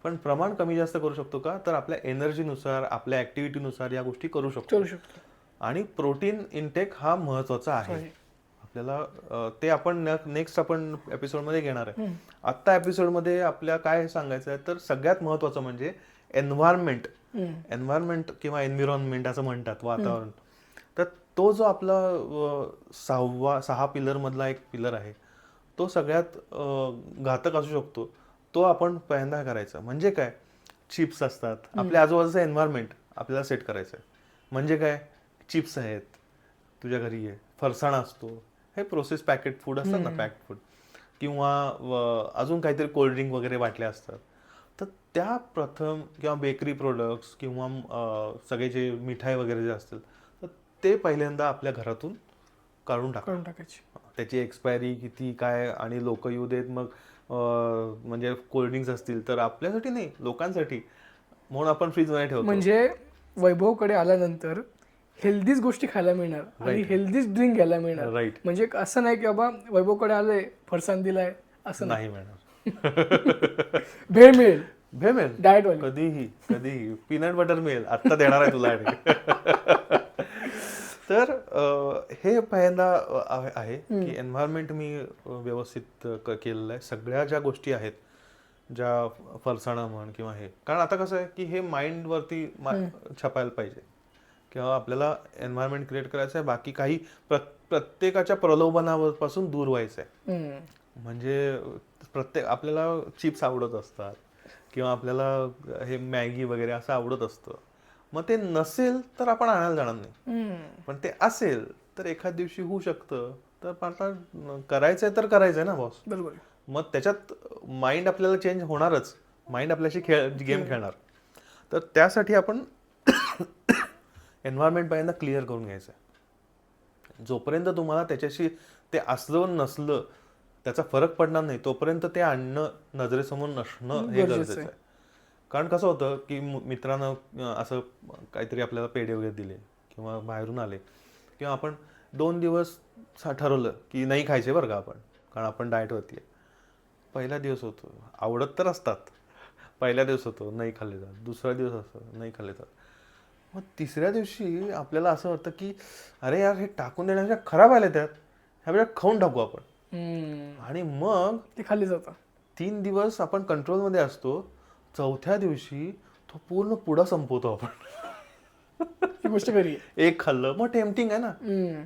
पण प्रमाण कमी जास्त करू शकतो. का? तर आपल्या एनर्जीनुसार, आपल्या ऍक्टिव्हिटीनुसार या गोष्टी करू शकतो. आणि प्रोटीन इनटेक हा महत्वाचा आहे आपल्याला. ते आपण नेक्स्ट आपण एपिसोडमध्ये घेणार आहे. आत्ता एपिसोडमध्ये आपल्या काय सांगायचं आहे, तर सगळ्यात महत्वाचं म्हणजे एन्व्हायरमेंट किंवा एन्व्हिरॉन्मेंट असं म्हणतात, वातावरण. तर तो जो आपला 6 पिलर मधला एक पिलर आहे, तो सगळ्यात घातक असू शकतो. तो आपण पहिल्यांदा करायचा. म्हणजे काय, चिप्स असतात, आपल्या आजूबाजूचं एन्व्हायरमेंट आपल्याला सेट करायचं आहे. म्हणजे काय, चिप्स आहेत तुझ्या घरी आहे, फरसाणा असतो, हे प्रोसेस पॅकेट फूड असतात ना, पॅक्ड फूड, किंवा अजून काहीतरी कोल्ड्रिंक वगैरे बाटल्या असतात. तर त्या प्रथम, किंवा बेकरी प्रोडक्ट्स, किंवा सगळे जे मिठाई वगैरे जे असतील, तर ते पहिल्यांदा आपल्या घरातून काढून टाकायची. त्याची एक्सपायरी किती काय, आणि लोक येऊ देत मग म्हणजे कोल्ड्रिंक्स असतील तर आपल्यासाठी नाही, लोकांसाठी, म्हणून आपण फ्रीजमध्ये ठेवतो. म्हणजे वैभवकडे आल्यानंतर हेल्दीच गोष्टी खायला मिळणार आणि हेल्दीच ड्रिंक घ्यायला मिळणार. राईट. म्हणजे असं नाही की बाबा वैभवकडे आलंय फरसाण दिलाय असं नाही मिळणार. भेळ मिळेल, भेळ मिळेल डाएट वाली. कधीही पीनट बटर मिळेल, आत्ता देणार आहे तुला. तर हे पहिल्यांदा आहे की एन्व्हायरमेंट मी व्यवस्थित केलेलं आहे. सगळ्या ज्या गोष्टी आहेत, ज्या फरसाणा म्हण किंवा हे, कारण आता कसं आहे की हे माइंडवरती छापायला पाहिजे, किंवा आपल्याला एन्व्हायरमेंट क्रिएट करायचं आहे. बाकी काही प्रत्येकाच्या प्रलोभनापासून दूर व्हायचं आहे. म्हणजे आपल्याला चिप्स आवडत असतात, किंवा आपल्याला हे मॅगी वगैरे असं आवडत असतं. मग ते नसेल तर आपण आणायला जाणार नाही, पण ते असेल तर एखाद दिवशी होऊ शकतं. तर आता करायचंय तर करायचंय ना बॉस. बरोबर. मग त्याच्यात माइंड आपल्याला चेंज होणारच, माइंड आपल्याशी गेम खेळणार. तर त्यासाठी आपण एन्व्हायरमेंट पहिल्यांदा क्लिअर करून घ्यायचं आहे. जोपर्यंत तुम्हाला त्याच्याशी ते असलं नसलं त्याचा फरक पडणार नाही, तोपर्यंत ते आणणं, नजरेसमोर नसणं हे गरजेचं आहे. कारण कसं होतं की मित्रानं असं काहीतरी आपल्याला पेढे वगैरे दिले, किंवा बाहेरून आले, किंवा आपण 2 दिवस ठरवलं की नाही खायचे बरं का आपण, कारण आपण डाएटवरती आहे. पहिला दिवस होतो, आवडत तर असतात, पहिल्या दिवस होतो नाही खाल्ले जात, दुसरा दिवस असतो नाही खाल्ले जात, मग तिसऱ्या दिवशी आपल्याला असं वाटतं की अरे यार, हे टाकून देण्यापेक्षा खराब आले त्यात, ह्यापेक्षा खाऊन टाकू आपण. आणि मग ते खाल्ली जातं. 3 दिवस आपण कंट्रोलमध्ये असतो, चौथ्या दिवशी तो पूर्ण पुडा संपवतो आपण. ही गोष्ट खरी आहे. एक खाल्लं मग टेम्पटिंग आहे ना,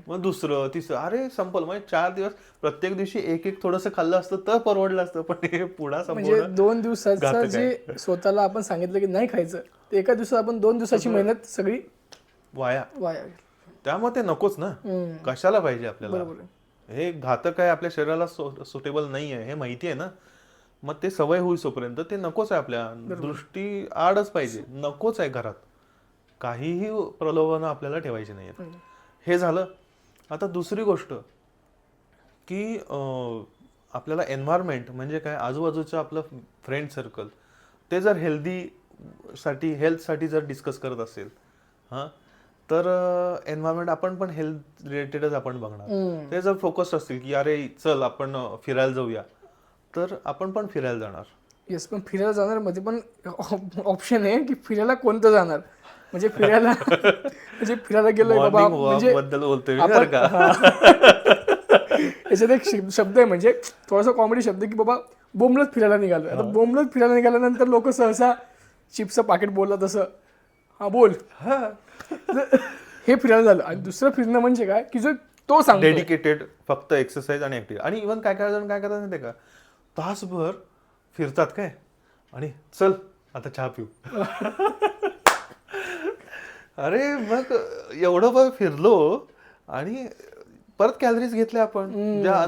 मग दुसरं तिसरं, अरे संपलं. म्हणजे 4 दिवस प्रत्येक दिवशी एक थोडंसं खाल्लं असतं तर परवडलं असतं, पण हे पुडा म्हणजे संपवणं 2 दिवसाचं जे स्वतःला आपण सांगितलं की नाही खायचं, ते एका दिवसात आपण 2 दिवसाची मेहनत सगळी वाया. त्यामुळे ते नकोच ना, कशाला पाहिजे आपल्याला. हे घातक आहे, आपल्या शरीराला सुटेबल नाही आहे हे माहिती आहे ना. मग ते सवय होईपर्यंत ते नकोच आहे, आपल्या दृष्टी आडच पाहिजे, नकोच आहे. घरात काहीही प्रलोभन आपल्याला ठेवायची नाही. हे झालं. आता दुसरी गोष्ट की आपल्याला एन्व्हायरमेंट म्हणजे काय, आजूबाजूचं आपलं फ्रेंड सर्कल, ते जर हेल्थसाठी जर डिस्कस करत असेल, हां, तर एन्व्हायरमेंट आपण पण हेल्थ रिलेटेडच आपण बघणार. ते जर फोकस असतील की अरे चल आपण फिरायला जाऊया, तर आपण पण फिरायला जाणार. येस, पण फिरायला जाणार मध्ये पण ऑप्शन आहे की फिरायला कोणतं जाणार. म्हणजे फिरायला गेलोय बाबा, म्हणजे बद्दल बोलतोय याच्यात एक शब्द आहे, म्हणजे थोडासा कॉमेडी शब्द, की बाबा बोंबलत फिरायला निघालोय. आता बोंबलत फिरायला निघाल्यानंतर लोक सहसा चिप्सचं पाकिट बोललं तसं, हा बोल, हे फिरायला झालं. आणि दुसरं फिरणं म्हणजे काय, की जो तो सांगतो डेडिकेटेड, फक्त एक्सरसाइज आणि ऍक्टिव्हिटी. आणि इव्हन काय जण काय करतात माहिती का, तासभर फिरतात काय, आणि चल आता चहा पिऊ. अरे मग एवढं बघ फिरलो आणि परत कॅलरीज घेतल्या आपण, ज्या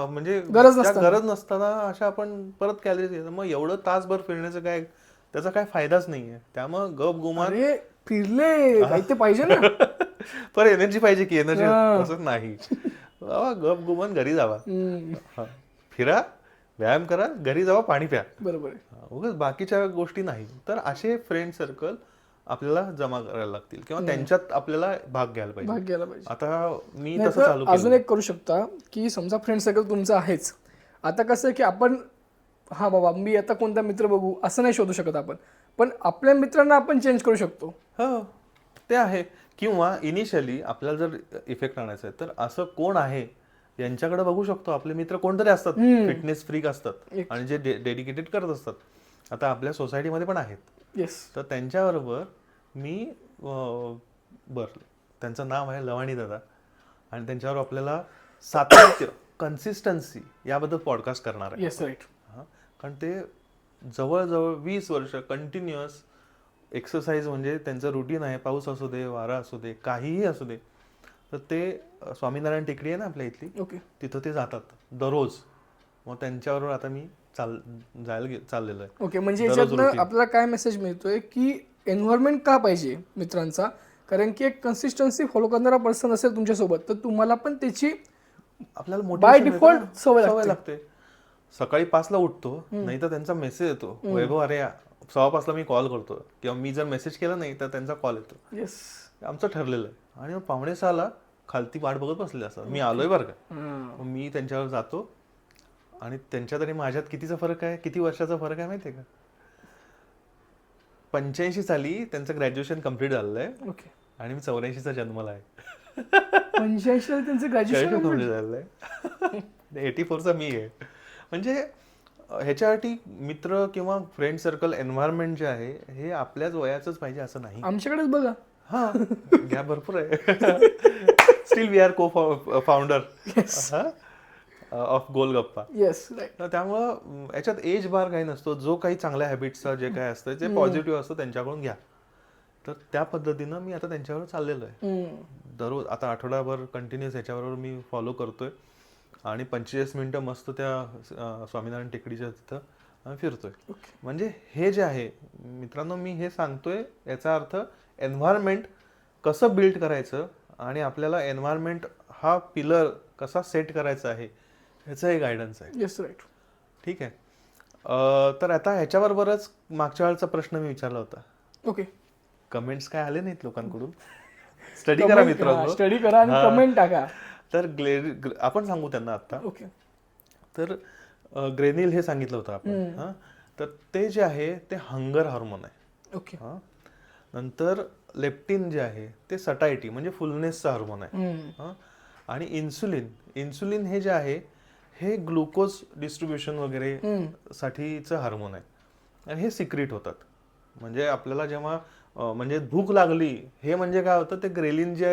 म्हणजे गरज नसताना अशा आपण परत कॅलरीज घेतो. मग एवढं तासभर फिरण्याचं काय, त्याचा काय फायदाच नाहीये. त्यामुळे गप गुमान फिरले काही ते पाहिजे ना. पर एनर्जी पाहिजे की, एनर्जी असं नाही बाबा, गप गुमान घरी जावा, फिरा, व्यायाम करा, घरी जावा, पाणी प्या. बरोबर, उगाच बाकीच्या गोष्टी नाही. तर असे फ्रेंड सर्कल आपल्याला जमा करायला लागतील, किंवा त्यांच्यात आपल्याला भाग घ्यायला पाहिजे. आता मी तसं चालू केलं. अजून एक करू शकता की समजा फ्रेंड सर्कल तुमचा आहेच, आता कसं आहे की आपण हा बाबा मी आता कोणता मित्र बघू असं नाही शोधू शकत आपण, पण आपल्या मित्रांना आपण चेंज करू शकतो. हो, ते आहे. किंवा इनिशियली आपल्याला जर इफेक्ट आणायचा आहे, तर असं कोण आहे यांच्याकडे बघू शकतो. आपले मित्र कोणतरी असतात, फिटनेस फ्रीक असतात आणि जे डेडिकेटेड करत असतात. आता आपल्या सोसायटीमध्ये पण आहेत. येस, तर त्यांच्याबरोबर मी त्यांचं नाव आहे लवाणी दादा, आणि त्यांच्यावर आपल्याला सातत्य, कन्सिस्टन्सी याबद्दल पॉडकास्ट करणार आहे. Yes, right. कारण ते जवळजवळ 20 वर्ष कंटिन्युअस एक्सरसाइज म्हणजे त्यांचं रुटीन आहे. पाऊस असू दे, वारा असू दे, काहीही असू दे, तर ते स्वामीनारायण टेकडी आहे ना आपल्या इथली, ओके. तिथं ते जातात दररोज. मग त्यांच्याबरोबर आता मी चाललेलो आहे. ओके, म्हणजे दररोज याच्यातनं routine. आपल्याला काय मेसेज मिळतोय की एन्व्हायरमेंट का पाहिजे मित्रांचा, कारण की एक कन्सिस्टन्सी फॉलो करणारा पर्सन असेल तुमच्यासोबत तर तुम्हाला पण त्याची आपल्याला बाय motivation मिळतं डिफॉल्ट ना. सवय सवय लागते. लागते. सकाळी 5ला उठतो, नाही तर त्यांचा मेसेज येतो, वैभव अरे 6:15ला मी कॉल करतो, किंवा मी जर मेसेज केला नाही तर त्यांचा कॉल येतो. येस. आमचं ठरलेलं आहे. आणि मग 5:45ला खालती वाट बघत बसलेले असतात, मी आलोय बरं का. मग मी त्यांच्यावर जातो, आणि त्यांच्यात आणि माझ्यात कितीचा फरक आहे, किती वर्षाचा फरक आहे माहितीये का? 85 साली त्यांचं ग्रॅज्युएशन कम्प्लीट झालेलं आहे, ओके. आणि मी 84चा जन्मला आहे. 85 ला त्यांचं ग्रॅज्युएशन कम्प्लीट झालेलं आहे. 84चा मी आहे. म्हणजे ह्याच्यासाठी मित्र किंवा फ्रेंड सर्कल, एन्व्हायरमेंट जे आहे हे आपल्याच वयाचंच पाहिजे असं नाही. आमच्याकडेच बघा. हा, गॅप भरपूर आहे. Still we are co founder of Golgappa. Yes, right. तर त्यामुळं याच्यात एज बार काही नसतो. जो काही चांगल्या हॅबिट्सचा जे काय असतं, जे पॉझिटिव्ह असतं त्यांच्याकडून घ्या. तर त्या पद्धतीनं मी आता त्यांच्यावर चाललेलो आहे. दररोज आता आठवडाभर कंटिन्युअस ह्याच्याबरोबर मी फॉलो करतोय, आणि 45 मिनिटं मस्त त्या स्वामीनारायण टेकडीच्या तिथं फिरतोय. म्हणजे हे जे आहे मित्रांनो, मी हे सांगतोय याचा अर्थ एन्व्हायरमेंट कसं बिल्ड करायचं, आणि आपल्याला एन्व्हायरमेंट हा पिलर कसा सेट करायचा आहे ह्याचं हे गायडन्स आहे. Yes, right. ठीक आहे. तर आता ह्याच्याबरोबरच मागच्या वेळचा प्रश्न मी विचारला होता. ओके. कमेंट्स काय आले नाहीत लोकांकडून. स्टडी करा मित्रांनो, स्टडी करा आणि कमेंट टाका. तर आपण सांगू त्यांना आता. ओके. तर ग्रेनिल हे सांगितलं होतं आपण. हा, तर ते जे आहे ते हंगर हार्मोन आहे. ओके. हा, नंतर लेप्टिन जे आहे ते सटायटी म्हणजे फुलनेसचा हार्मोन आहे. हा, आणि इन्सुलिन हे जे आहे हे ग्लुकोज डिस्ट्रीब्युशन वगैरे साठीचं हार्मोन आहे, आणि हे सिक्रीट होतात. म्हणजे आपल्याला जेव्हा म्हणजे भूक लागली, हे म्हणजे काय होतं, ते ग्रेलिन जे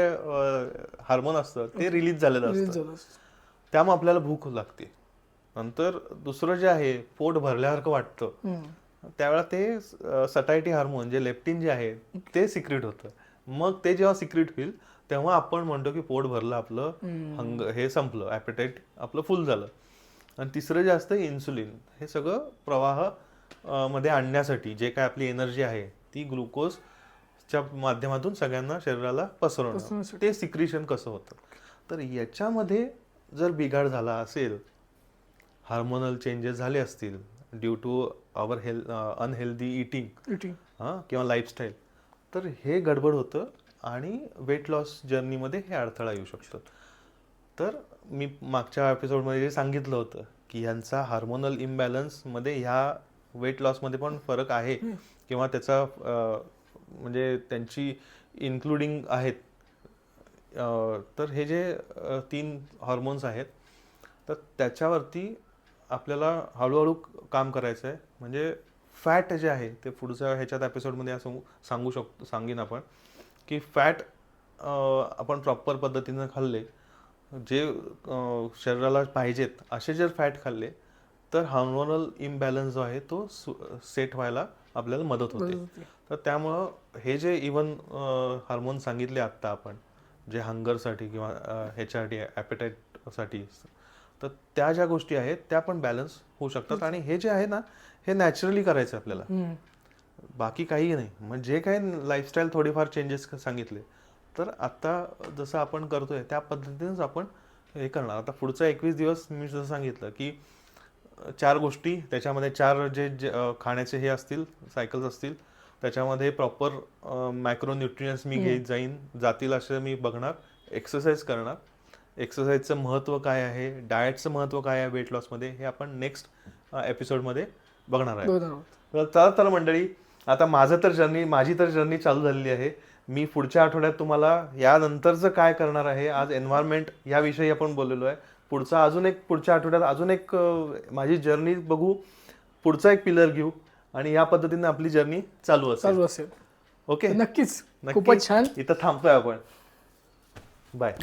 हार्मोन असतं ते रिलीज झालेलं असतं, त्यामुळे आपल्याला भूक लागते. नंतर दुसरं जे आहे पोट भरल्यासारखं वाटतं, त्यावेळेला ते सटायटी हार्मोन जे लेप्टिन जे आहे ते सिक्रीट होतं. मग ते जेव्हा सिक्रीट होईल तेव्हा आपण म्हणतो की पोट भरलं आपलं, हे संपलं, ॲपेटाईट आपलं फुल झालं. आणि तिसरं जे असतं इन्सुलिन, हे सगळं प्रवाह मध्ये आणण्यासाठी जे काय आपली एनर्जी आहे ती ग्लुकोजच्या माध्यमातून सगळ्यांना शरीराला पसरवणं, ते सिक्रिशन कसं होतं. तर याच्यामध्ये जर बिघाड झाला असेल, हार्मोनल चेंजेस झाले असतील due to our unhealthy eating किंवा लाईफस्टाईल, तर हे गडबड होतं, आणि वेट लॉस जर्नीमध्ये हे अडथळा येऊ शकतो. तर मी मागच्या एपिसोडमध्ये जे सांगितलं होतं की ह्यांचा हार्मोनल इम्बॅलन्समध्ये ह्या वेट लॉसमध्ये पण फरक आहे, किंवा त्याचा म्हणजे त्यांची इन्क्लुडिंग आहेत. तर हे जे 3 हॉर्मोन्स आहेत, तर त्याच्यावरती आपल्याला हळूहळू काम करायचं आहे. म्हणजे फॅट जे आहे ते पुढच्या ह्याच्यात एपिसोडमध्ये असं सांगीन आपण की फॅट आपण प्रॉपर पद्धतीनं खाल्ले, जे शरीराला पाहिजेत असे जर फॅट खाल्ले, तर हार्मोनल इम्बॅलन्स जो आहे तो सेट व्हायला आपल्याला मदत होते. तर त्यामुळं हे जे इवन हार्मोन सांगितले आत्ता आपण, जे हंगरसाठी किंवा ह्याच्यासाठी ॲपेटाईटसाठी, तर त्या ज्या गोष्टी आहेत त्या पण बॅलन्स होऊ शकतात. आणि हे जे आहे ना, हे नॅचरली करायचं आपल्याला, बाकी काही नाही. मग जे काही लाईफस्टाईल थोडीफार चेंजेस सांगितले, तर आता जसं आपण करतोय त्या पद्धतीनेच आपण हे करणार. आता पुढचा 21 दिवस मी जसं सांगितलं की 4 गोष्टी, त्याच्यामध्ये 4 जे खाण्याचे हे असतील, सायकल्स असतील, त्याच्यामध्ये प्रॉपर मॅक्रोन्यूट्रियन्स मी घेत जातील असं मी बघणार. एक्सरसाइज करणार. एक्सरसाइजचं महत्त्व काय आहे, डाएटचं महत्त्व काय आहे वेट लॉसमध्ये, हे आपण नेक्स्ट एपिसोडमध्ये बघणार आहे. चला मंडळी, आता माझी तर जर्नी चालू झालेली आहे. मी पुढच्या आठवड्यात तुम्हाला यानंतरचं काय करणार आहे, आज एन्व्हायरमेंट याविषयी आपण बोललेलो आहे. पुढच्या आठवड्यात अजून एक माझी जर्नी बघू, पुढचा एक पिलर घेऊ, आणि या पद्धतीने आपली जर्नी चालू असेल. ओके, नक्कीच. खूपच छान. इथं थांबतोय आपण. बाय.